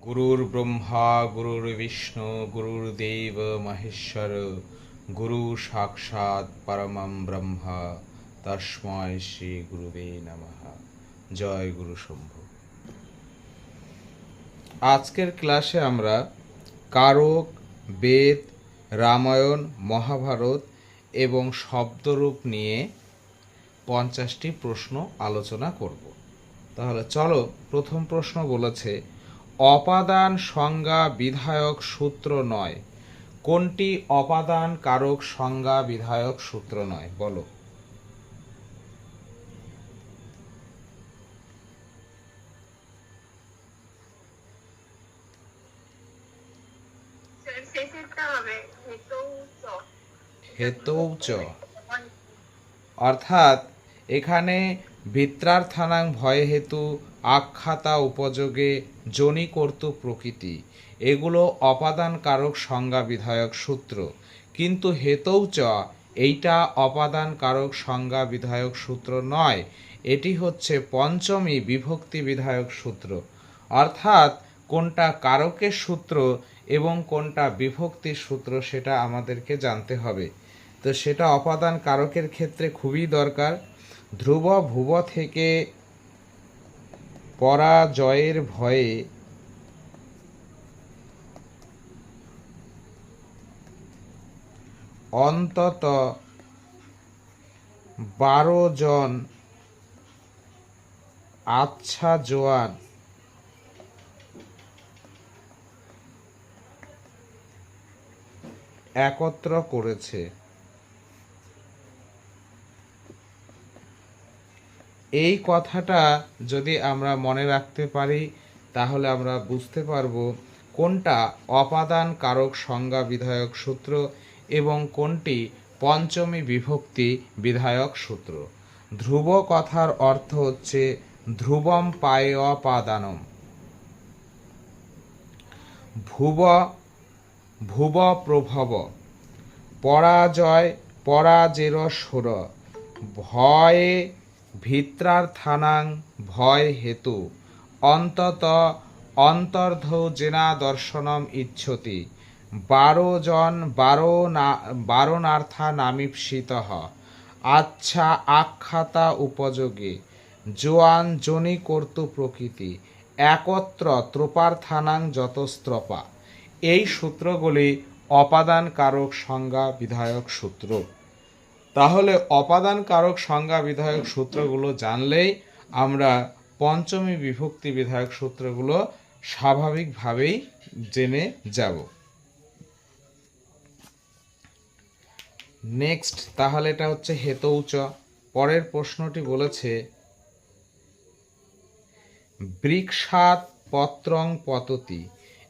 गुरुर्ब्रह्मा गुरुर्विष्णु गुरुर्देव महेश्वर गुरु साक्षात् परमं ब्रह्म तस्मै श्री गुरुवे नमः। জয় গুরু শম্ভু। আজকের ক্লাসে আমরা কারক, বেদ, রামায়ণ, মহাভারত এবং শব্দরূপ নিয়ে 50টি প্রশ্ন আলোচনা করব। তাহলে চলো, প্রথম প্রশ্ন বলেছে অপাদান সংজ্ঞা বিধায়ক সূত্র নয়। কোনটি অপাদান কারক সংজ্ঞা বিধায়ক সূত্র নয়? বলো। হেতৌচ, অর্থাৎ এখানে ভিত্রার্থানাং ভয় হেতু, আখ্যাতা উপযোগে, জনি কর্তৃ প্রকৃতি, এগুলো অপাদান কারক সংজ্ঞা বিধায়ক সূত্র। কিন্তু হেতৌচ এইটা অপাদান কারক সংজ্ঞা বিধায়ক সূত্র নয়, এটি হচ্ছে পঞ্চমী বিভক্তি বিধায়ক সূত্র। অর্থাৎ কোনটা কারকের সূত্র এবং কোনটা বিভক্তির সূত্র সেটা আমাদেরকে জানতে হবে। তো সেটা অপাদান কারকের ক্ষেত্রে খুবই দরকার। ধ্রুব ভুব থেকে পরাজয়ের ভয়ে অন্তত 12 জন আচ্ছা জোয়ান একত্র করেছে। এই কথাটা যদি আমরা মনে রাখতে পারি তাহলে আমরা বুঝতে পারবো কোনটা অপাদান কারক সংজ্ঞা বিধায়ক সূত্র এবং কোনটি পঞ্চমী বিভক্তি বিধায়ক সূত্র। ধ্রুব কথার অর্থ হচ্ছে ধ্রুবম পায়পাদানম। ভুব ভুব প্রভব, পরাজয় পরাজের সুর, ভয়ে ভিত্রার্থানাং ভয় হেতু, অন্তত অন্তর্ধৌ জেনা দর্শনম ইচ্ছতি, 12 জন বারণার্থা নামীপ্সিত, আচ্ছা আখ্যাতা উপযোগে, জোয়ান জনি কর্তৃ প্রকৃতি, একত্র ত্রোপার্থানাং যতস্ত্রপা। এই সূত্রগুলি অপাদান কারক সংজ্ঞা বিধায়ক সূত্র। তাহলে অপাদান কারক সংজ্ঞা বিধায়ক সূত্রগুলো জানলেই আমরা পঞ্চমী বিভক্তি বিধায়ক সূত্রগুলো স্বাভাবিকভাবেই জেনে যাব। নেক্সট, তাহলে এটা হচ্ছে হেতৌচ। পরের প্রশ্নটি বলেছে বৃক্ষাৎ পত্রং পততি,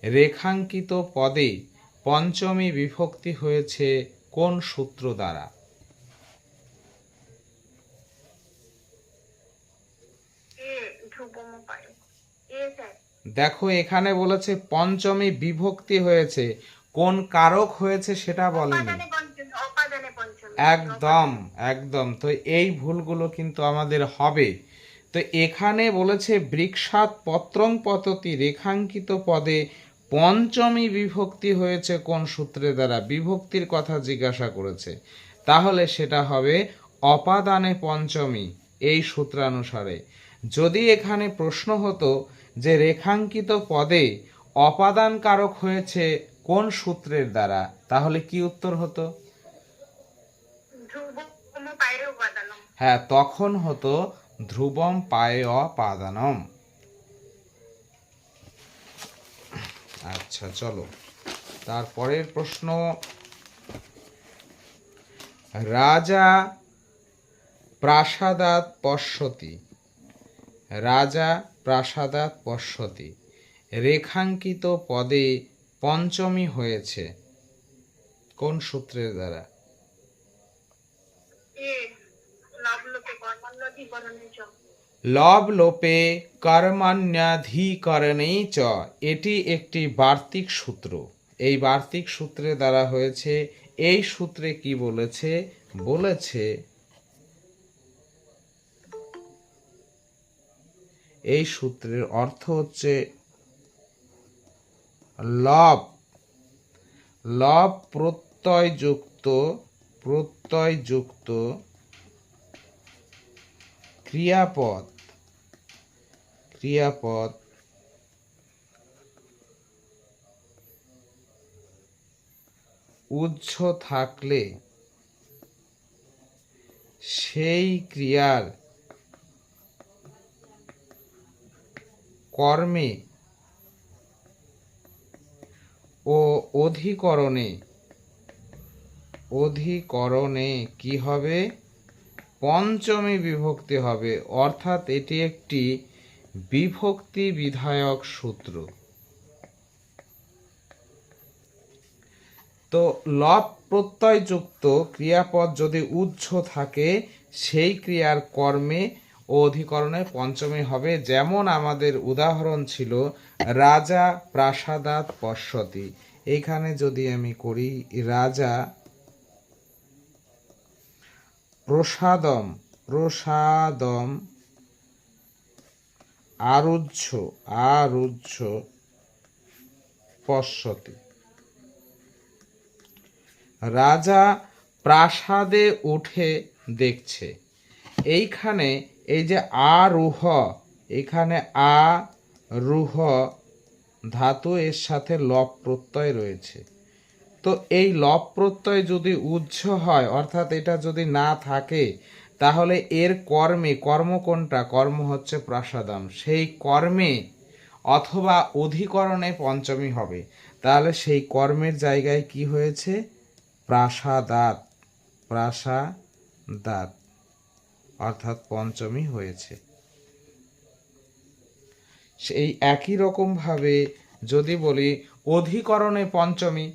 রেখাঙ্কিত পদে পঞ্চমী বিভক্তি হয়েছে কোন সূত্র দ্বারা? দেখো, এখানে বলেছে পঞ্চমী বিভক্তি হয়েছে, কোন কারক হয়েছে সেটা বলেনি। একদম একদম। তো এই ভুলগুলো কিন্তু আমাদের হবে। তো এখানে বলেছে বৃক্ষাৎ পত্রং পততি, রেখাঙ্কিত পদে পঞ্চমী বিভক্তি হয়েছে কোন সূত্রের দ্বারা? বিভক্তির কথা জিজ্ঞাসা করেছে, তাহলে সেটা হবে অপাদানে পঞ্চমী এই সূত্রানুসারে। যদি এখানে প্রশ্ন হতো যে রেখাঙ্কিত পদে অপাদান কারক হয়েছে কোন সূত্রের দ্বারা, তাহলে কি উত্তর হতো? হ্যাঁ, তখন হতো ধ্রুবম পায়পাদানম। আচ্ছা চলো, তারপরের প্রশ্ন, রাজা প্রাসাদাৎ পশ্যতি, রাজা প্রাসাদাৎ পশ্যতি, রেখাঙ্কিত পদে পঞ্চমী হয়েছে কোন সূত্রের দ্বারা? লব লোপে কর্মাণ্যাধিকরণে চ, এটি একটি বার্তিক সূত্র। এই বার্তিক সূত্রের দ্বারা হয়েছে। এই সূত্রে কি বলেছে? বলেছে এই সূত্রের অর্থ হচ্ছে লব, লব প্রত্যয়যুক্ত ক্রিয়াপদ উহ্য থাকলে সেই ক্রিয়ার কর্মে ও অধিকরণে কি হবে? পঞ্চমী বিভক্তি হবে, অর্থাৎ এটি একটি বিভক্তি বিধায়ক সূত্র। তো লব প্রত্যয়যুক্ত ক্রিয়াপদ যদি উহ্য থাকে সেই ক্রিয়ার কর্মে ও অধিকরণে পঞ্চমী হবে। যেমন আমাদের উদাহরণ ছিল রাজা প্রাসাদাৎ পশ্যতি। এইখানে যদি আমি করি রাজা প্রসাদম আরুহ্য পশ্যতি। রাজা প্রাসাদে উঠে দেখছে। এইখানে এই যে আরূহ, এখানে আরূহ ধাতু, এর সাথে লব প্রত্যয় রয়েছে। তো এই লব প্রত্যয় যদি উহ্য হয়, অর্থাৎ এটা যদি না থাকে, তাহলে এর কর্ম কোনটা? কর্ম হচ্ছে প্রাসাদম। সেই কর্মে অথবা অধিকরণে পঞ্চমী হবে। তাহলে সেই কর্মের জায়গায় কি হয়েছে? প্রাসাদাৎ, অর্থাৎ পঞ্চমী হয়েছে। সেই একই রকম ভাবে যদি বলি অধিকরণে পঞ্চমী,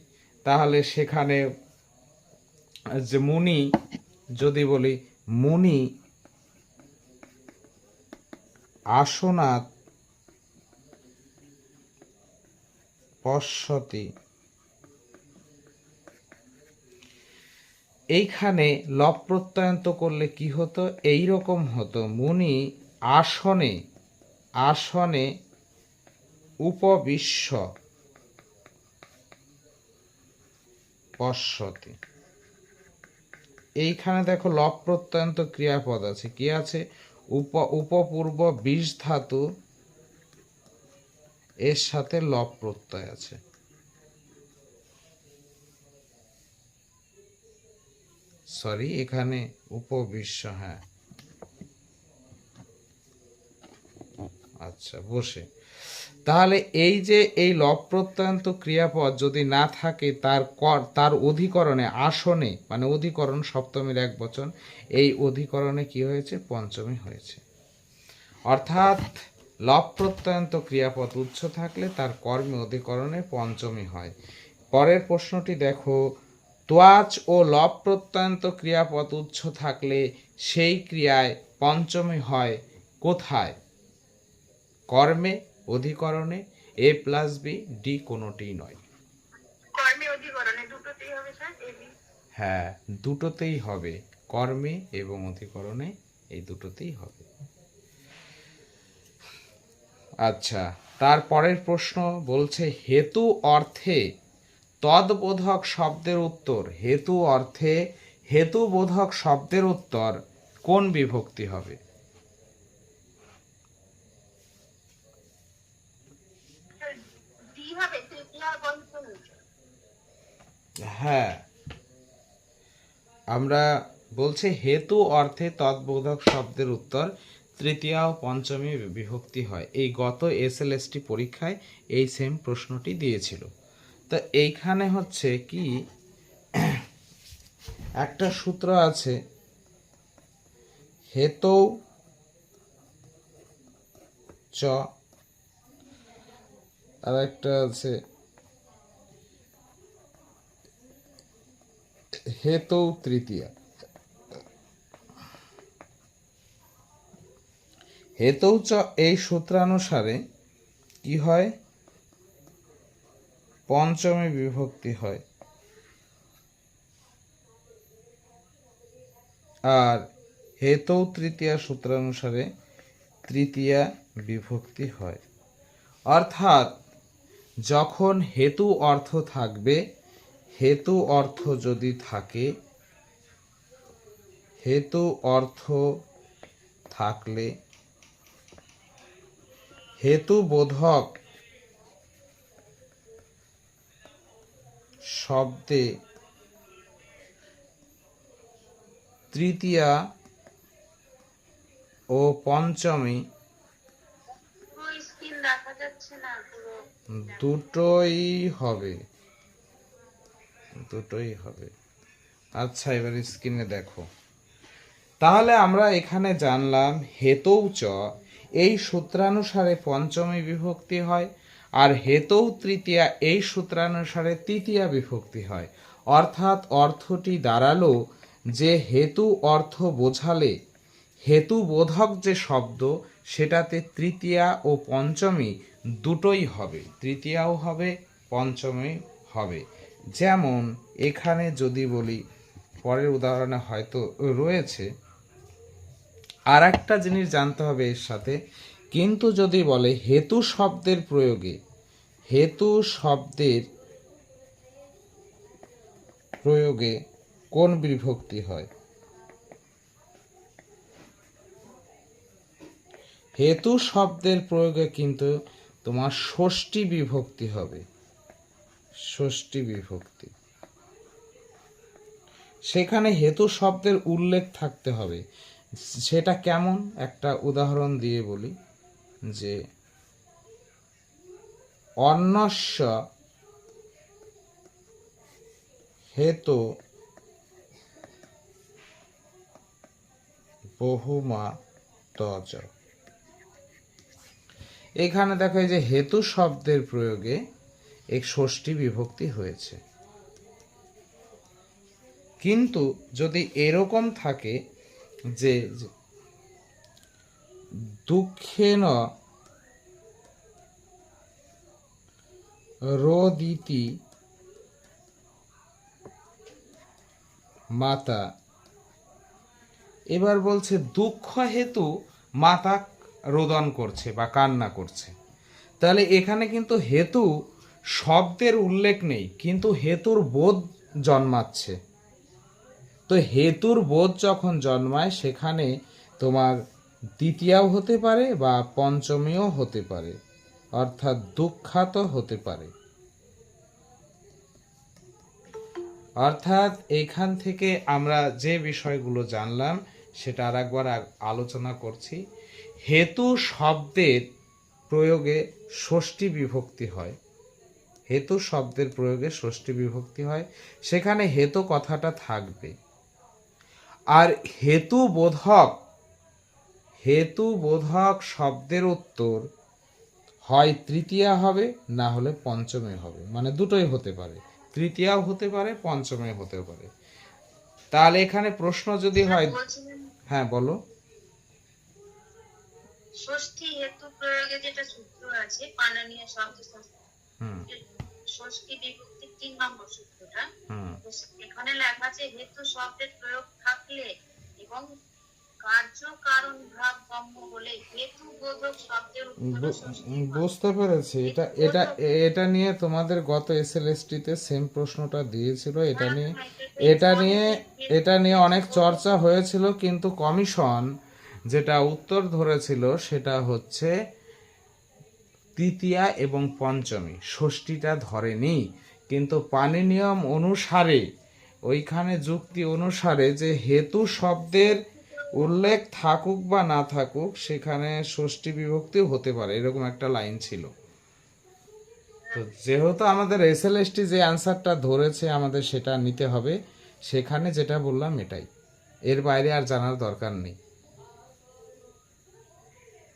তাহলে সেখানে যে মুনি, যদি বলি মুনি আসনাৎ পশ্যতি, এইখানে লব প্রত্যয়ন্ত করলে কি হতো? এই রকম হতো, মুনি আসনে উপবিশ্য পশ্যতি। এইখানে দেখো লব প্রত্যয়ন্ত ক্রিয়াপদ আছে, কি আছে? উপপূর্ব বিষ ধাতু, এর সাথে লব প্রত্যয় আছে। সরি, এখানে উপবিশ্য, হ্যাঁ, আচ্ছা, বসে। তাহলে এই যে এই লব প্রত্যয়ন্ত ক্রিয়াপদ যদি না থাকে, তার অধিকরণে, আসনে মানে অধিকরণ, সপ্তমীর এক বচন, এই অধিকরণে কি হয়েছে? পঞ্চমী হয়েছে। অর্থাৎ লব প্রত্যয়ন্ত ক্রিয়াপদ উচ্চ থাকলে তার কর্মে অধিকরণে পঞ্চমী হয়। পরের প্রশ্নটি দেখো, তোয়াচ ও লব প্রত্যয়ন্ত ক্রিয়াপদ উচ্চ থাকলে সেই ক্রিয়ায় পঞ্চমী হয় কোথায়? কর্মে, অধিকরণে, এ প্লাস বি, ডি কোনোটিই নয়। হ্যাঁ, দুটোতেই হবে, কর্মে এবং অধিকরণে, এই দুটোতেই হবে। আচ্ছা, তারপরের প্রশ্ন বলছে হেতু অর্থে তদ্বোধক শব্দের উত্তর। হেতু অর্থে হেতুবোধক শব্দের উত্তর কোন বিভক্তি হবে? হ্যাঁ, আমরা বলছি হেতু অর্থে তদ্বোধক শব্দের উত্তর তৃতীয়া ও পঞ্চমী বিভক্তি হয়। এই গত এসএলএসটি পরীক্ষায় এই সেম প্রশ্নটি দিয়েছিল। তো এইখানে হচ্ছে কি, একটা সূত্র আছে হেতৌ চ, আর একটা আছে হেতৌ তৃতীয়া। হেতৌ চ এই সূত্রানুসারে কি হয়? পঞ্চমী বিভক্তি হয়। আর হেতৌ তৃতীয়া সূত্রানুসারে তৃতীয়া বিভক্তি হয়। অর্থাৎ যখন হেতু অর্থ থাকবে, হেতু অর্থ যদি থাকে, হেতু অর্থ থাকলে হেতু বোধক শব্দে তৃতীয়া ও পঞ্চমী দুটোই হবে, দুটোই হবে। আচ্ছা, এবার স্ক্রিনে দেখো। তাহলে আমরা এখানে জানলাম হেতৌ চ এই সূত্রানুসারে পঞ্চমী বিভক্তি হয়, আর হেতৌ তৃতীয়া এই সূত্রানুসারে তৃতীয়া বিভক্তি হয়। অর্থাৎ অর্থটি দাঁড়ালো যে হেতু অর্থ বোঝালে হেতু বোধক যে শব্দ সেটাতে তৃতীয়া ও পঞ্চমী দুটোই হবে, তৃতীয়াও হবে পঞ্চমী হবে। যেমন এখানে যদি বলি, পরের উদাহরণে হয়তো রয়েছে, আর একটা জিনিস জানতে হবে এর সাথে, কিন্তু যদি বলে হেতু শব্দের প্রয়োগে, হেতু শব্দের প্রয়োগে কোন বিভক্তি হয়? হেতু শব্দের প্রয়োগে কিন্তু তোমার ষষ্ঠী বিভক্তি হবে, ষষ্ঠী বিভক্তি। সেখানে হেতু শব্দের উল্লেখ থাকতে হবে। সেটা কেমন, একটা উদাহরণ দিয়ে বলি, যে অন্যস্য হেতু বহুমা তজ। এখানে দেখো এই যে হেতু শব্দের প্রয়োগে এক ষষ্ঠী বিভক্তি হয়েছে। কিন্তু যদি এরকম থাকে যে দুঃখেন রোদিতি মাতা, এবার বলছে দুঃখ হেতু মাতা রোদন করছে বা কান্না করছে, তাহলে এখানে কিন্তু হেতু শব্দের উল্লেখ নেই, কিন্তু হেতুর বোধ জন্মাচ্ছে। তো হেতুর বোধ যখন জন্মায় সেখানে তোমার দ্বিতীয়াও হতে পারে বা পঞ্চমীও হতে পারে, অর্থাৎ দুঃখাত হতে পারে। অর্থাৎ এইখান থেকে আমরা যে বিষয়গুলো জানলাম সেটা আর একবার আলোচনা করছি। হেতু শব্দের প্রয়োগে ষষ্ঠী বিভক্তি হয়, হেতু শব্দের প্রয়োগে ষষ্ঠী বিভক্তি হয়, সেখানে হেতু কথাটা থাকবে। আর হেতু বোধক শব্দের উত্তর হয় তৃতীয়া হবে, না হলে পঞ্চমী হবে, মানে দুটোই হতে পারে, তৃতীয়াও হতে পারে পঞ্চমী হতে পারে। তাহলে এখানে প্রশ্ন যদি হয়, হ্যাঁ বলো। ষষ্ঠী হেতু প্রয়োগে যেটা সূত্র আছে পাণিনীয় শব্দশাস্ত্র, ষষ্ঠী বিভক্তির 3 নম্বর সূত্রটা, এখানে লেখা আছে হেতু শব্দের প্রয়োগ থাকলে এবং কার্য কারণ ভাব গম্য হলে হেতু বোধক শব্দের উত্তর ষষ্ঠী। বুঝতে পেরেছি। এটা নিয়ে তোমাদের গত এসএলএসটি তে সেম প্রশ্নটা দিয়েছিল। এটা নিয়ে অনেক চর্চা হয়েছিল, কিন্তু কমিশন যেটা উত্তর ধরেছিল সেটা হচ্ছে তৃতীয়া এবং পঞ্চমী, ষষ্ঠীটা ধরেনি। কিন্তু পাণিনিয়ম অনুসারে, ওইখানে যুক্তি অনুসারে, যে হেতু শব্দের উল্লেখ থাকুক বা না থাকুক সেখানে ষষ্ঠী বিভক্তিও হতে পারে, এরকম একটা লাইন ছিল। তো যেহেতু আমাদের এসএলএসটি যে অ্যান্সারটা ধরেছে আমাদের সেটা নিতে হবে, সেখানে যেটা বললাম এটাই, এর বাইরে আর জানার দরকার নেই,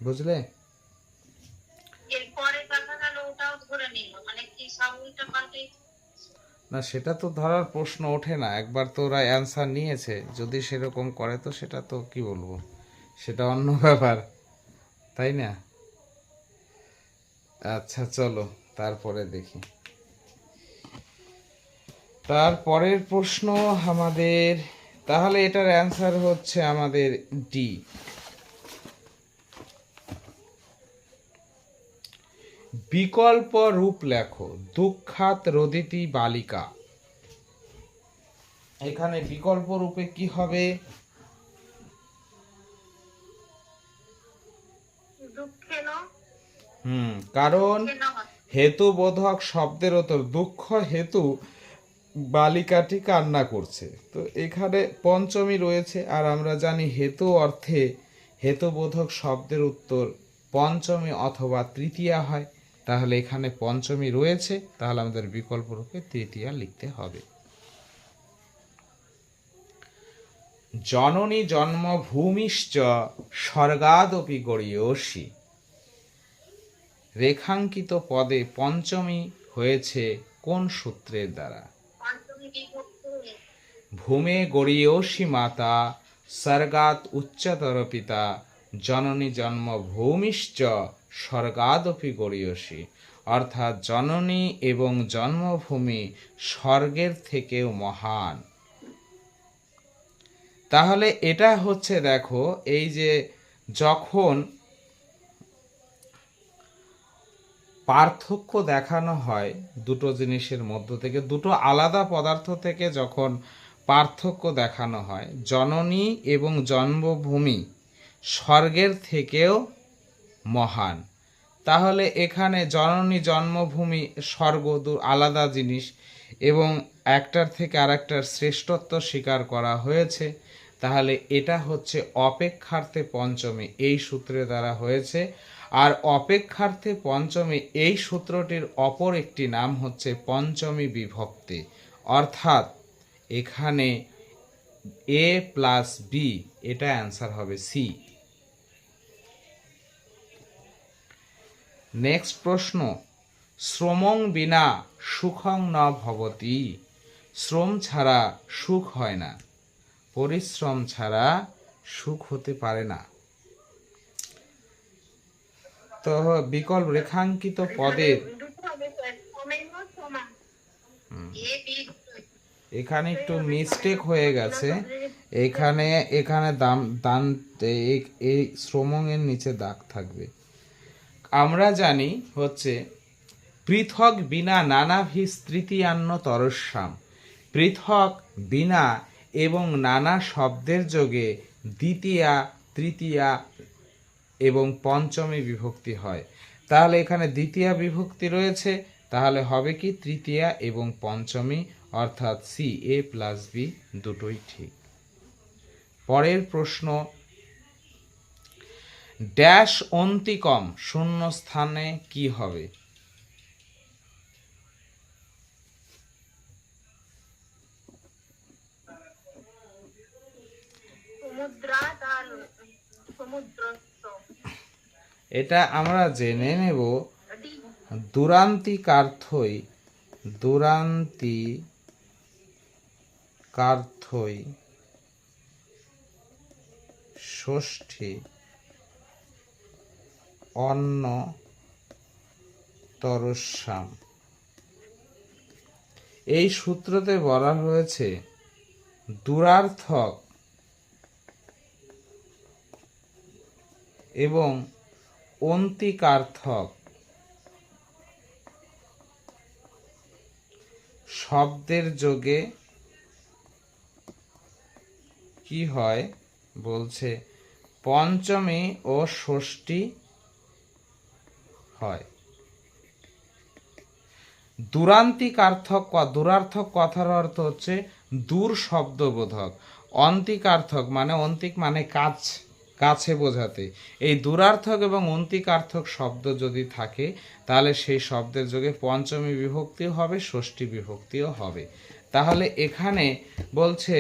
বুঝলে? না, সেটা তো ধরার প্রশ্ন ওঠে না, একবার তো ওরা অ্যান্সার নিয়েছে, যদি সেরকম করে তো সেটা তো কি বলবো, সেটা অন্য ব্যাপার, তাই না? আচ্ছা চলো তারপরে দেখি। তারপরের প্রশ্ন আমাদের, তাহলে এটার অ্যান্সার হচ্ছে আমাদের ডি। বিকল্প রূপ লেখো। দুঃখাত রোদিতি বালিকা। এখানে বিকল্প রূপে কি হবে? দুঃখেন। কারণ হেতুবোধক শব্দের উত্তর দুঃখ হেতু বালিকাটি কান্না করছে, তো এখানে পঞ্চমী রয়েছে। আর আমরা জানি হেতু অর্থে হেতুবোধক শব্দের উত্তর পঞ্চমী অথবা তৃতীয়া হয়। তাহলে এখানে পঞ্চমী রয়েছে, তাহলে আমাদের বিকল্প রূপে তৃতীয়া লিখতে হবে। জননী জন্মভূমিশ্চ স্বর্গাদপি গরীয়সী। রেখাঙ্কিত পদে পঞ্চমী হয়েছে কোন সূত্রের দ্বারা? ভূমে গরীয়সী মাতা স্বর্গাৎ উচ্চতর পিতা জননী জন্মভূমিশ্চ স্বর্গাদপি গরীয়সী। অর্থাৎ জননী এবং জন্মভূমি স্বর্গের থেকেও মহান। তাহলে এটা হচ্ছে, দেখো, এই যে যখন পার্থক্য দেখানো হয় দুটো জিনিসের মধ্য থেকে, দুটো আলাদা পদার্থ থেকে যখন পার্থক্য দেখানো হয়, জননী এবং জন্মভূমি স্বর্গের থেকেও মহান। তাহলে এখানে জননী জন্মভূমি স্বর্গ আলাদা জিনিস, এবং একটার থেকে আরেকটার শ্রেষ্ঠত্ব স্বীকার করা হয়েছে। তাহলে এটা হচ্ছে অপেক্ষার্থে পঞ্চমী, এই সূত্রের দ্বারা হয়েছে। আর অপেক্ষার্থে পঞ্চমী এই সূত্রটির অপর একটি নাম হচ্ছে পঞ্চমী বিভক্তি। অর্থাৎ এখানে এ প্লাস বি, এটা অ্যান্সার হবে সি। নেক্সট প্রশ্ন, শ্রমং বিনা সুখং ন ভবতি। শ্রম ছাড়া সুখ হয় না, পরিশ্রম ছাড়া সুখ হতে পারে না। তো বিকল্প রেখাঙ্কিত পদের এখানে একটু মিস্টেক হয়ে গেছে। এখানে দান এই শ্রমং এর নিচে দাগ থাকবে। আমরা জানি হচ্ছে পৃথক বিনা নানাভি তৃতীয়ান্ন তরস্যাম। পৃথক বিনা এবং নানা শব্দের যোগে দ্বিতীয়া তৃতীয়া এবং পঞ্চমী বিভক্তি হয়। তাহলে এখানে দ্বিতীয়া বিভক্তি রয়েছে, তাহলে হবে কি তৃতীয়া এবং পঞ্চমী, অর্থাৎ সি, এ প্লাস বি দুটোই ঠিক। পরের প্রশ্ন, ড্যাশ অন্তিকম শূন্য স্থানে কি হবে? এটা আমরা জেনে নেব। দুরান্তিকার্থই ষষ্ঠী অন্ন তরস্যাম। এই সূত্রতে বলা হয়েছে দুরার্থক এবং অন্তিকার্থক শব্দের যোগে কি হয় বলছে পঞ্চমী ও ষষ্ঠী হয়। দুরার্থক কথার অর্থ হচ্ছে দূর শব্দবোধক। অন্তিকার্থক মানে অন্তিক মানে কাছে বোঝাতে। এই দুরার্থক এবং অন্তিকার্থক শব্দ যদি থাকে তাহলে সেই শব্দের যোগে পঞ্চমী বিভক্তিও হবে, ষষ্ঠী বিভক্তিও হবে। তাহলে এখানে বলছে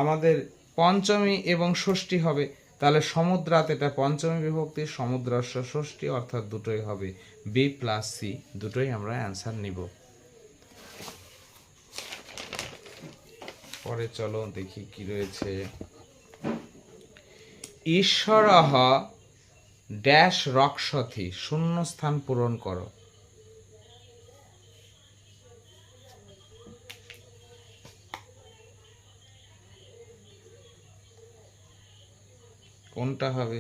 আমাদের পঞ্চমী এবং ষষ্ঠী হবে। তাহলে সমুদ্রাত এটা পঞ্চমী বিভক্তি, সমুদ্রস্য ষষ্ঠী, অর্থাৎ দুটোই হবে বি প্লাস সি, দুটোই আমরা অ্যান্সার নিব। পরে চলো দেখি কি রয়েছে। ঈশ্বরঃ ড্যাশ রক্ষতি, শূন্য স্থান পূরণ করো। কোনটা হবে?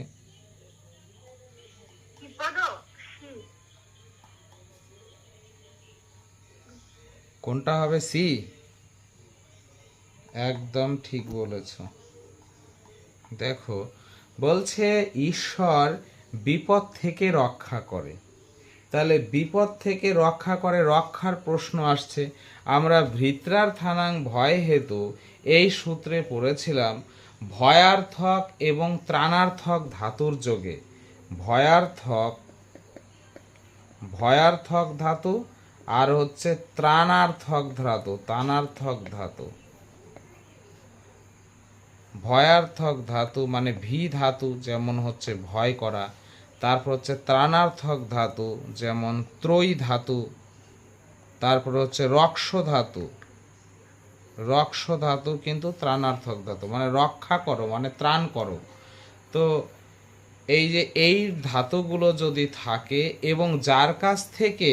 কোনটা হবে? সি। একদম ঠিক বলেছ। দেখো বলছে ঈশ্বর বিপদ থেকে রক্ষা করে, তাহলে বিপদ থেকে রক্ষা করে, রক্ষার প্রশ্ন আসছে। আমরা ভৃত্রার্থানাং ভয় হেতু এই সূত্রে পড়েছিলাম ভয়ার্থক এবং ত্রাণার্থক ধাতুর যোগে। ভয়ার্থক ধাতু আর হচ্ছে ত্রাণার্থক ধাতু। ভয়ার্থক ধাতু মানে ভি ধাতু, যেমন হচ্ছে ভয় করা। তারপর হচ্ছে ত্রাণার্থক ধাতু, যেমন ত্রয়ী ধাতু। তারপর হচ্ছে রক্ষ ধাতু কিন্তু ত্রাণার্থক ধাতু, মানে রক্ষা করো মানে ত্রাণ করো। তো এই যে এই ধাতুগুলো যদি থাকে এবং যার কাছ থেকে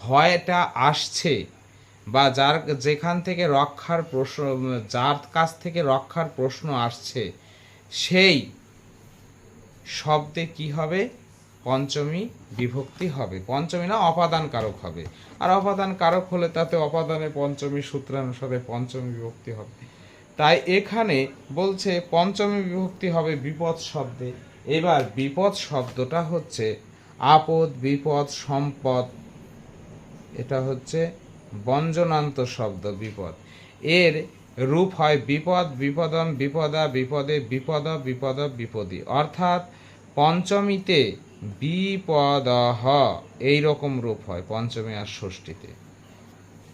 ভয়টা আসছে বা যেখান থেকে যার কাছ থেকে রক্ষার প্রশ্ন আসছে, সেই শব্দে কি হবে? পঞ্চমী বিভক্তি হবে। পঞ্চমী না, অপাদান কারক হবে। আর অপাদান কারক হলে তাতে অপাদানে পঞ্চমী সূত্রানুসারে পঞ্চমী বিভক্তি হবে। তাই এখানে বলছে পঞ্চমী বিভক্তি হবে বিপদ শব্দে। এবার বিপদ শব্দটা হচ্ছে আপদ, বিপদ, সম্পদ, এটা হচ্ছে ব্যঞ্জনান্ত শব্দ বিপদ। এর রূপ হয় বিপদ, বিপদম, বিপদা, বিপদে, বিপদ, বিপদী। অর্থাৎ পঞ্চমীতে বিপদহ এই রকম রূপ হয় পঞ্চমী আর ষষ্ঠীতে।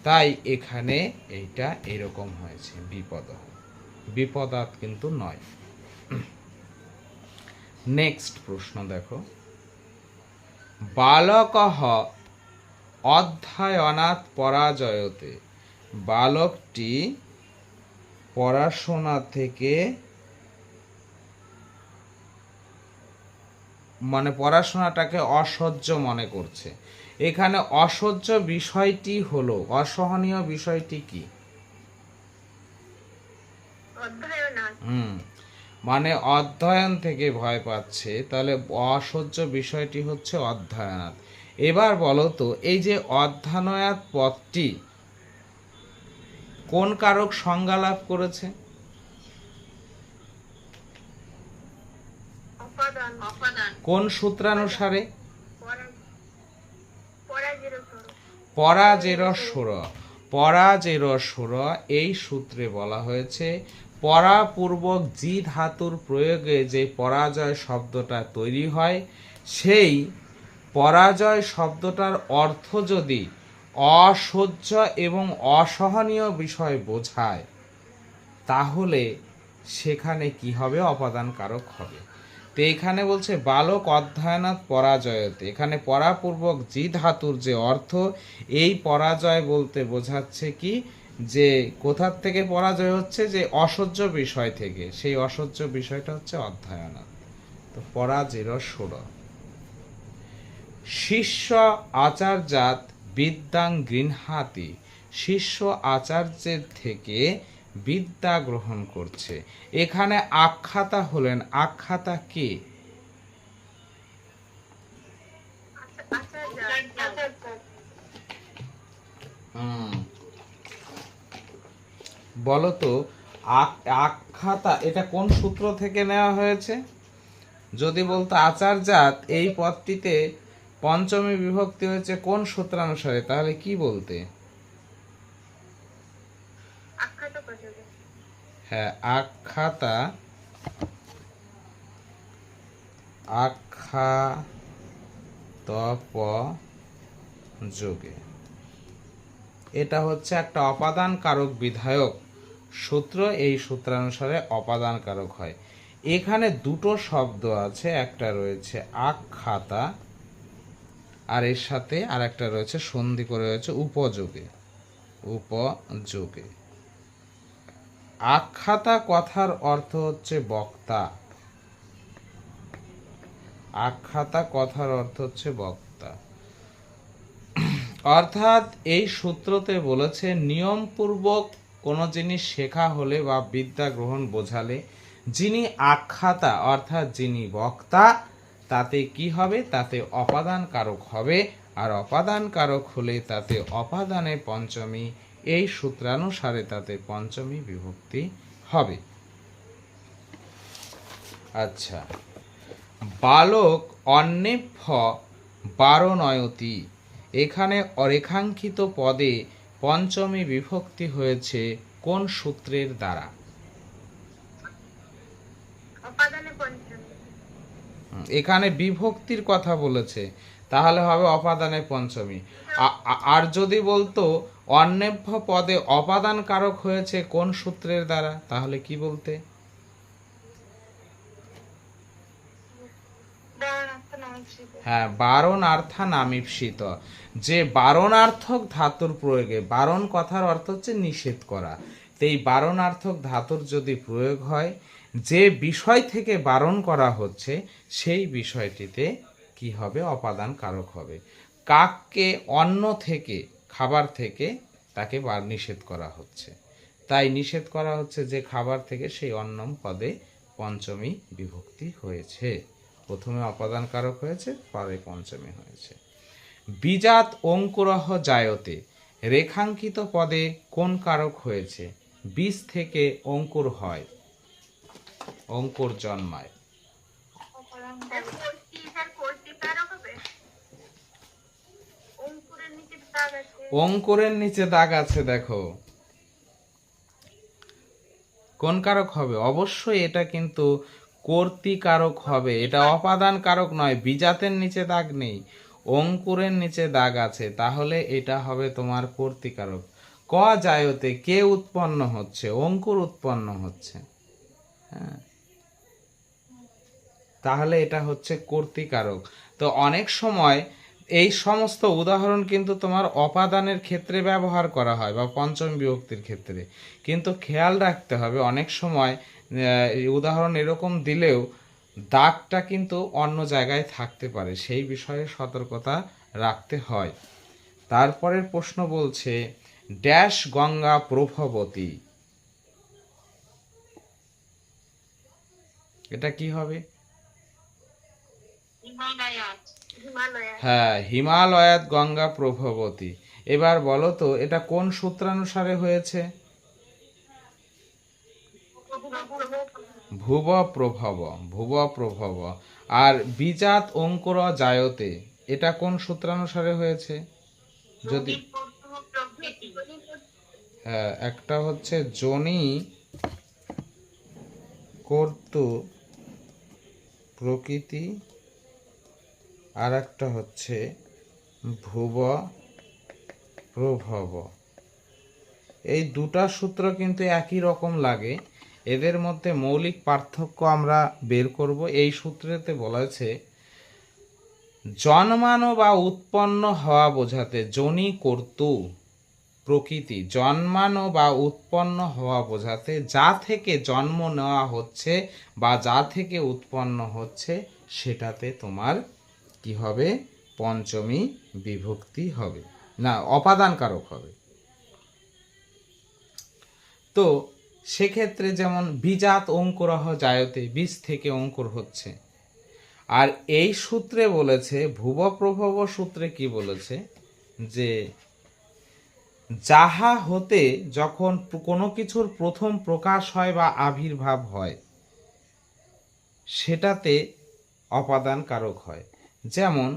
তাই এখানে এইটা এইরকম হয়েছে বিপদহ, বিপদাত কিন্তু নয়। নেক্সট প্রশ্ন দেখো, বালকহ অধ্যয়নাৎ পরাজয়তে। বালকটি পড়াশোনা থেকে মানে পড়াশোনাটাকে অসহ্য মনে করছে। এখানে অসহ্য বিষয়টি হলো, অসহনীয় বিষয়টি কি? মানে অধ্যয়ন থেকে ভয় পাচ্ছে, তাহলে অসহ্য বিষয়টি হচ্ছে অধ্যয়নাৎ। এবার বলো তো, এই যে অধ্যয়নাৎ পদটি কোন কারক সংজ্ঞা লাভ করেছে? কোন সূত্রানুসারে? পরাজের সুর এই সূত্রে বলা হয়েছে পরাপূর্বক জি ধাতুর প্রয়োগে যে পরাজয় শব্দটা তৈরি হয়, সেই পরাজয় শব্দটার অর্থ যদি অসহ্য এবং অসহনীয় বিষয় বোঝায়, তাহলে সেখানে কি হবে? অপাদান কারক হবে। তো এখানে বলছে বালক অধ্যয়নাৎ পরাজয়তে, এখানে পরাপূর্বক জি ধাতুর যে অর্থ, এই পরাজয় বলতে বোঝাচ্ছে কি, যে কোথার থেকে পরাজয় হচ্ছে? যে অসহ্য বিষয় থেকে। সেই অসহ্য বিষয়টা হচ্ছে অধ্যয়নাৎ। তো পরাজের সুর। শিষ্য আচার্যাৎ বিদ্যাং গৃহাতি। শিষ্য আচার্যের থেকে বিদ্যা গ্রহণ করছে। এখানে আখ্যাতা হলেন, আখ্যাতা কে? বলতো আখ্যাতা এটা কোন সূত্র থেকে নেওয়া হয়েছে? যদি বলতো আচার্যাৎ এই পদটিতে পঞ্চমী বিভক্তি হয়েছে কোন সূত্রানুসারে, তাহলে কি বলতে? হ্যাঁ, আখ্যাতা যোগে। এটা হচ্ছে একটা অপাদান কারক বিধায়ক সূত্র, এই সূত্রানুসারে অপাদান কারক হয়। এখানে দুটো শব্দ আছে, একটা রয়েছে আখ্যাতা আর এর সাথে আর একটা রয়েছে সন্ধি করে রয়েছে উপযোগে। আখ্যাতা কথার অর্থ হচ্ছে বক্তা। আখ্যাতা কথার অর্থ হচ্ছে বক্তা। অর্থাৎ এই সূত্রতে বলেছে নিয়মপূর্বক কোনো জিনিস শেখা হলে বা বিদ্যা গ্রহণ বোঝালে যিনি আখ্যাতা অর্থাৎ যিনি বক্তা, তাতে কি হবে? তাতে অপাদান কারক হবে। আর অপাদান কারক হলে তাতে অপাদানে পঞ্চমী এই সূত্রানুসারে তাতে পঞ্চমী বিভক্তি হবে। আচ্ছা, বালক অন্নেভ্য বারণয়তি, এখানে অরেখাঙ্কিত পদে পঞ্চমী বিভক্তি হয়েছে কোন সূত্রের দ্বারা? এখানে বিভক্তির কথা বলেছে, তাহলে হবে অপাদানে পঞ্চমী। আর যদি বলতো অন্নেভ্য পদে অপাদান কারক হয়েছে কোন সূত্রের দ্বারা, তাহলে কি বলতে? হ্যাঁ, বারণার্থা নামীপ্সিত, যে বারণার্থক ধাতুর প্রয়োগে, বারণ কথার অর্থ হচ্ছে নিষেধ করা, তো এই বারণার্থক ধাতুর যদি প্রয়োগ হয়, যে বিষয় থেকে বারণ করা হচ্ছে সেই বিষয়টিতে কি হবে? অপাদান কারক হবে। কাককে অন্ন থেকে, খাবার থেকে তাকে নিষেধ করা হচ্ছে, তাই নিষেধ করা হচ্ছে যে খাবার থেকে, সেই অন্নম পদে পঞ্চমী বিভক্তি হয়েছে। প্রথমে অপাদান কারক হয়েছে, পরে পঞ্চমী হয়েছে। বীজাত অঙ্কুরহ জায়তে, রেখাঙ্কিত পদে কোন কারক হয়েছে? বীজ থেকে অঙ্কুর হয়, অঙ্কুর জন্মায়। অঙ্কুরের নিচে দাগ আছে, দেখো কোন কারক হবে? অবশ্যই এটা কিন্তু কর্তৃকারক হবে, এটা অপাদান কারক নয়। বীজাতের নিচে দাগ নেই, অঙ্কুরের নিচে দাগ আছে, তাহলে এটা হবে তোমার কর্তৃকারক। ক জায়তে, কে উৎপন্ন হচ্ছে? অঙ্কুর উৎপন্ন হচ্ছে, হ্যাঁ, তাহলে এটা হচ্ছে কর্তৃকারক। তো অনেক সময় এই সমস্ত উদাহরণ কিন্তু তোমার অপাদানের ক্ষেত্রে ব্যবহার করা হয় বা পঞ্চম বিভক্তির ক্ষেত্রে, কিন্তু খেয়াল রাখতে হবে অনেক সময় উদাহরণ এরকম দিলেও দাগটা কিন্তু অন্য জায়গায় থাকতে পারে, সেই বিষয়ে সতর্কতা রাখতে হয়। তারপরের প্রশ্ন বলছে ড্যাশ গঙ্গা প্রভবতী, এটা কি হবে? হ্যাঁ, হিমালয়াত গঙ্গা প্রভবতী। এবার বলো তো এটা কোন সূত্রানুসারে হয়েছে? ভুব প্রভব, ভুব প্রভব। আর বীজাত অঙ্কুর জায়তে, এটা কোন সূত্রানুসারে হয়েছে? যদি হ্যাঁ, একটা হচ্ছে জনি কর্তু প্রকৃতি, আর একটা হচ্ছে ভুব প্রভব। এই দুটা সূত্র কিন্তু একই রকম লাগে, এদের মধ্যে মৌলিক পার্থক্য আমরা বের করব। এই সূত্রেতে বলেছে জন্মানো বা উৎপন্ন হওয়া বোঝাতে জনি কর্তু প্রকৃতি, জন্মানো বা উৎপন্ন হওয়া বোঝাতে যা থেকে জন্ম নেওয়া হচ্ছে বা যা থেকে উৎপন্ন হচ্ছে সেটাতে তোমার কি হবে? পঞ্চমী বিভক্তি হবে, না অপাদান কারক হবে। তো সেক্ষেত্রে যেমন বীজাত অঙ্কুরহ জায়তে, বীজ থেকে অঙ্কুর হচ্ছে। আর এই সূত্রে বলেছে ভুব প্রভব সূত্রে কি বলেছে? যে যাহা হতে যখন কোনো কিছুর প্রথম প্রকাশ হয় বা আবির্ভাব হয় সেটাতে অপাদান কারক হয়। যেমন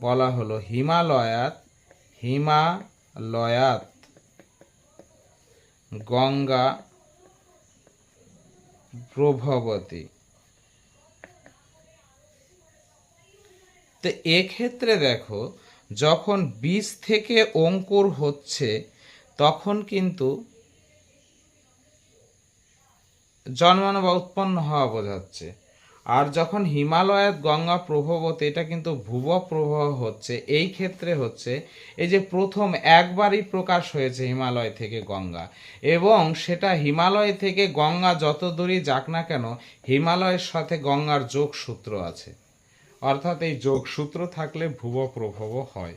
বলা হলো হিমালয়াত, হিমালয়াত গঙ্গা প্রভবতী। তো এক্ষেত্রে দেখো যখন বীজ থেকে অঙ্কুর হচ্ছে তখন কিন্তু জন্মানো বা উৎপন্ন হওয়া বোঝাচ্ছে। আর যখন হিমালয়াত গঙ্গা প্রভবতে, এটা কিন্তু ভুব প্রবাহ হচ্ছে। এই ক্ষেত্রে হচ্ছে এই যে প্রথম একবারই প্রকাশ হয়েছে হিমালয় থেকে গঙ্গা, এবং সেটা হিমালয় থেকে গঙ্গা যত দূরই যাক না কেন হিমালয়ের সাথে গঙ্গার যোগসূত্র আছে, অর্থাৎ এই যোগসূত্র থাকলে ভুব প্রভব হয়।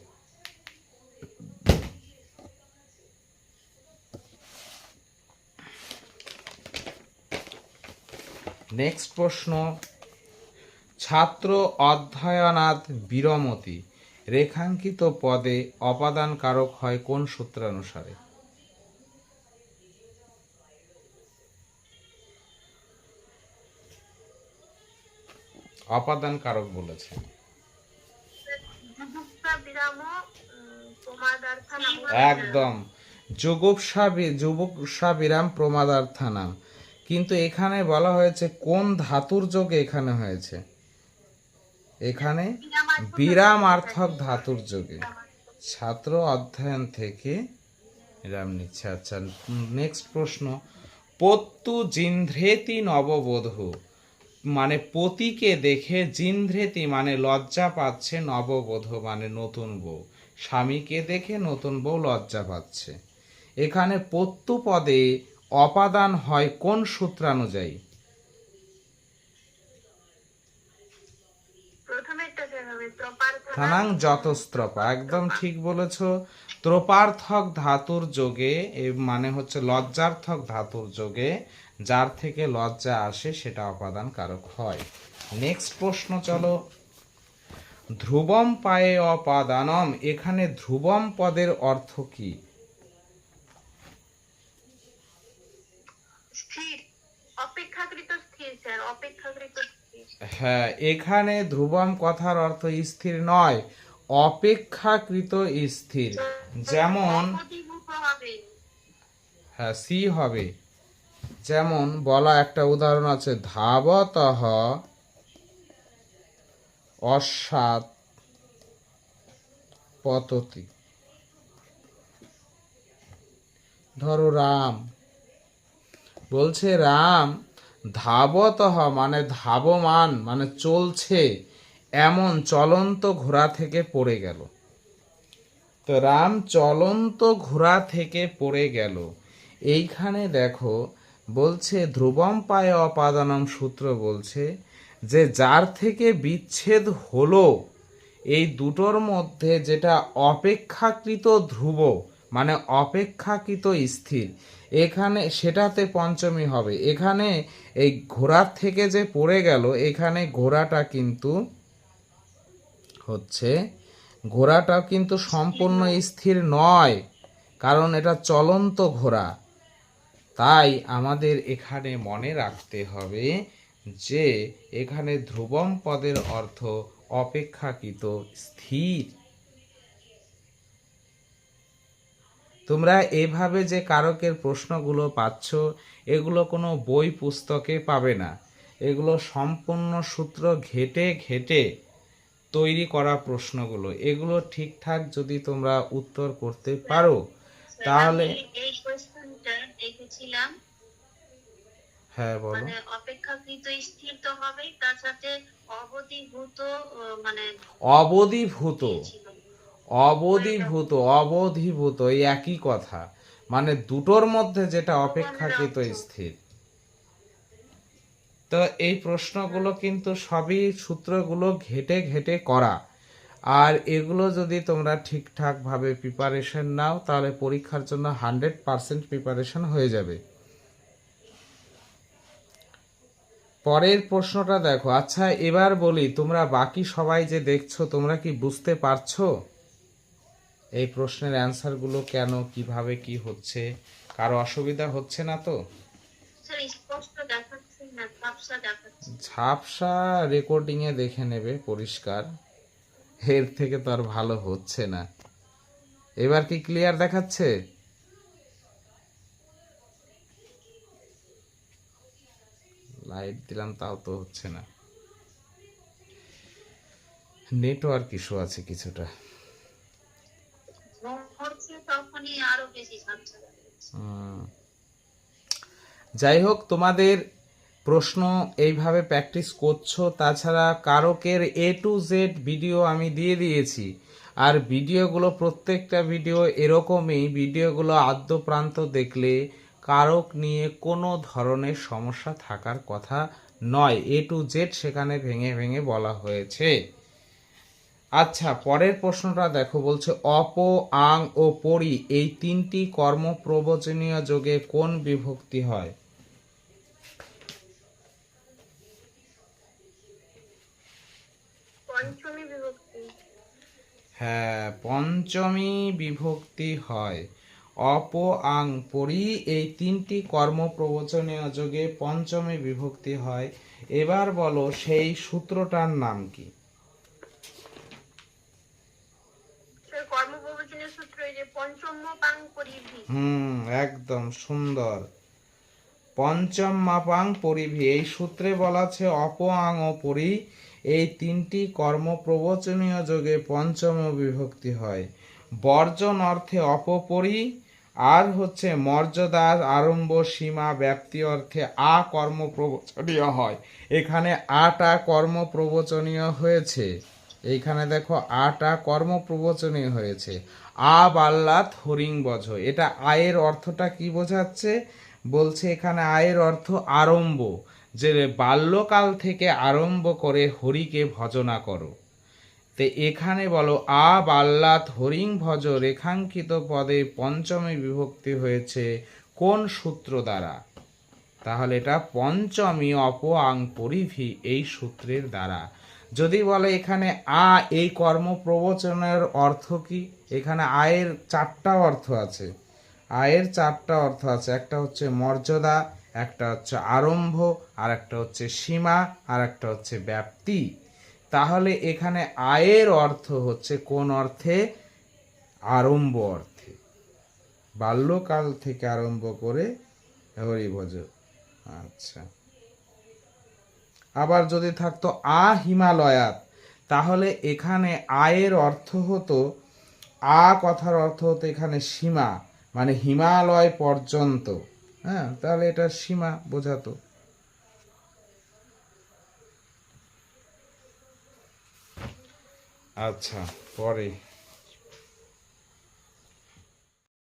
নেক্সট প্রশ্ন, ছাত্র অধ্যয়নাৎ বিরমতি, রেখাঙ্কিত পদে অপাদান কারক হয় কোন সূত্রানুসারে? অপাদান কারক বলেছে। যুগুপ্সা বিরাম প্রমাদার্থানাম। একদম, যুগুপ্সা বিরাম প্রমাদার্থানাম। কিন্তু এখানে বলা হয়েছে কোন ধাতুর যোগে এখানে হয়েছে, এখানে বিরামার্থক ধাতুর যোগে। ছাত্র অধ্যয়ন থেকে এরাম নিচ্ছে। আচ্ছা, নেক্সট প্রশ্ন। পত্তু জিন্ধ্রেতি নববধূ, মানে পতিকে দেখে জিন্ধ্রেতি মানে লজ্জা পাচ্ছে, নববধূ মানে নতুন বউ, স্বামীকে দেখে নতুন বউ লজ্জা পাচ্ছে। এখানে পত্তু পদে অপাদান হয় কোন সূত্রানুযায়ী? থানাং যতস্ত্রপা, একদম ঠিক বলেছ। ত্রপার্থক ধাতুর যোগে, মানে হচ্ছে লজ্জার্থক ধাতুর যোগে, যার থেকে লজ্জা আসে সেটা অপাদান কারক হয়। নেক্সট প্রশ্ন চলো। ধ্রুবম পায়ে অপাদানম, এখানে ধ্রুবম পদের অর্থ কি? স্থির, অপেক্ষাকৃত স্থির স্যার, অপেক্ষাকৃত স্থির। হ্যাঁ, এখানে ধ্রুবম কথার অর্থ স্থির নয়, অপেক্ষাকৃত স্থির। যেমন হ্যাঁ সি হবে। যেমন বলা একটা উদাহরণ আছে, ধাবতঃ অশ্বাৎ পততি। ধরো রাম বলছে, রাম ধাবতঃ মানে ধাবমান মানে চলছে, এমন চলন্ত ঘোড়া থেকে পড়ে গেল। তো রাম চলন্ত ঘোড়া থেকে পড়ে গেল। এইখানে দেখো বলছে ধ্রুবম পায়ে অপাদানম সূত্র বলছে যে যার থেকে বিচ্ছেদ হলো, এই দুটোর মধ্যে যেটা অপেক্ষাকৃত ধ্রুব মানে অপেক্ষাকৃত স্থির, এখানে সেটাতে পঞ্চমী হবে। এখানে এই ঘোড়ার থেকে যে পড়ে গেল, এখানে ঘোড়াটা কিন্তু হচ্ছে, ঘোড়াটা কিন্তু সম্পূর্ণ স্থির নয়, কারণ এটা চলন্ত ঘোড়া। তাই আমাদের এখানে মনে রাখতে হবে যে এখানে ধ্রুবম পদের অর্থ অপেক্ষাকৃত স্থির। তোমরা এভাবে যে কারকের প্রশ্নগুলো পাচ্ছ, এগুলো কোনো বই পুস্তকে পাবে না, এগুলো সম্পূর্ণ সূত্র ঘেটে ঘেটে তৈরি করা প্রশ্নগুলো। এগুলো ঠিকঠাক যদি তোমরা উত্তর করতে পারো তাহলে। এই কোশ্চেনটা দেখেছিলাম। হ্যাঁ বলো। মানে অপেক্ষাকৃত স্থির তো হবেই, তার সাথে অবধিভূত, মানে অবধিভূত, অবধিভূত অবধিভূত এই একই কথা, মানে দুটোর মধ্যে যেটা অপেক্ষাকৃত স্থির। তো এই প্রশ্নগুলো কিন্তু সবই সূত্রগুলো ঘেটে ঘেটে করা, আর এগুলো যদি তোমরা ঠিকঠাকভাবে প্রিপারেশন নাও তাহলে পরীক্ষার জন্য 100% প্রিপারেশন হয়ে যাবে। পরের প্রশ্নটা দেখো। আচ্ছা এবার বলি, তোমরা বাকি সবাই যে দেখছো, তোমরা কি বুঝতে পারছো এই প্রশ্নের অ্যান্সারগুলো কেন কিভাবে কি হচ্ছে? কারো অসুবিধা হচ্ছে না তো? ঝাপসা রেকর্ডিংয়ে দেখে নেবে পরিষ্কার, এর থেকে তো আর ভালো হচ্ছে না। এবার কি ক্লিয়ার দেখাচ্ছে? লাইট দিলাম তাও তো হচ্ছে না, নেটওয়ার্ক ইস্যু আছে কিছুটা। যাই হোক, তোমাদের প্রশ্ন এইভাবে প্র্যাকটিস করছো। তাছাড়া কারকের A to Z ভিডিও আমি দিয়ে দিয়েছি, আর ভিডিওগুলো প্রত্যেকটা ভিডিও এরকমই। ভিডিওগুলো আদ্য প্রান্ত দেখলে কারক নিয়ে কোনো ধরনের সমস্যা থাকার কথা নয়। A to Z সেখানে ভেঙে ভেঙে বলা হয়েছে। আচ্ছা পরের প্রশ্নটা দেখো, বলছে অপ, আং ও পরি এই তিনটি কর্ম প্রবচনীয় যোগে কোন বিভক্তি হয়? হ্যাঁ, পঞ্চমী বিভক্তি হয়। অপ আং পরি এই তিনটি কর্ম প্রবচনীয় যোগে পঞ্চমে বিভক্তি হয়। এবার বলো সেই সূত্রটার নাম কি? কর্মপ্রবচনের সূত্র এই যে পঞ্চম পাং পরিধি। একদম সুন্দর। পঞ্চম মাপাং পরিভি এই সূত্রে বলা আছে অপ আং ও পরি এই তিনটি কর্ম প্রবচনীয় যোগে পঞ্চম বিভক্তি হয়। বর্জন অর্থে অপপরি, আর হচ্ছে মর্যাদা আরম্ভ সীমা ব্যাপ্তি অর্থে আ কর্ম প্রবচনীয় হয়। এখানে আটা কর্ম প্রবচনীয় হয়েছে, এইখানে দেখো আটা কর্ম প্রবচনীয় হয়েছে। আ বাল্লাত হরিং বজ, এটা আয়ের অর্থটা কি বোঝাচ্ছে? বলছে এখানে আয়ের অর্থ আরম্ভ, যে বাল্যকাল থেকে আরম্ভ করে হরিকে ভজনা করো। তো এখানে বলো আ বাল্লাত হরিং ভজ রেখাঙ্কিত পদে পঞ্চমী বিভক্তি হয়েছে কোন সূত্র দ্বারা? তাহলে এটা পঞ্চমী অপ আং পরিভি এই সূত্রের দ্বারা। যদি বলে এখানে আ এই কর্ম প্রবচনের অর্থ কি? এখানে আয়ের চারটা অর্থ আছে, আয়ের চারটা অর্থ আছে। একটা হচ্ছে মর্যাদা, একটা হচ্ছে আরম্ভ, আর একটা হচ্ছে সীমা, আর একটা হচ্ছে ব্যাপ্তি। তাহলে এখানে আয়ের অর্থ হচ্ছে কোন অর্থে? আরম্ভ অর্থে, বাল্যকাল থেকে আরম্ভ করে হরিভজ। আচ্ছা, আবার যদি থাকতো আ হিমালয়াত, তাহলে এখানে আয়ের অর্থ হতো, আ কথার অর্থ হতো এখানে সীমা, মানে হিমালয় পর্যন্ত। হ্যাঁ, তাহলে এটা সীমা বোঝাতো। আচ্ছা, পরে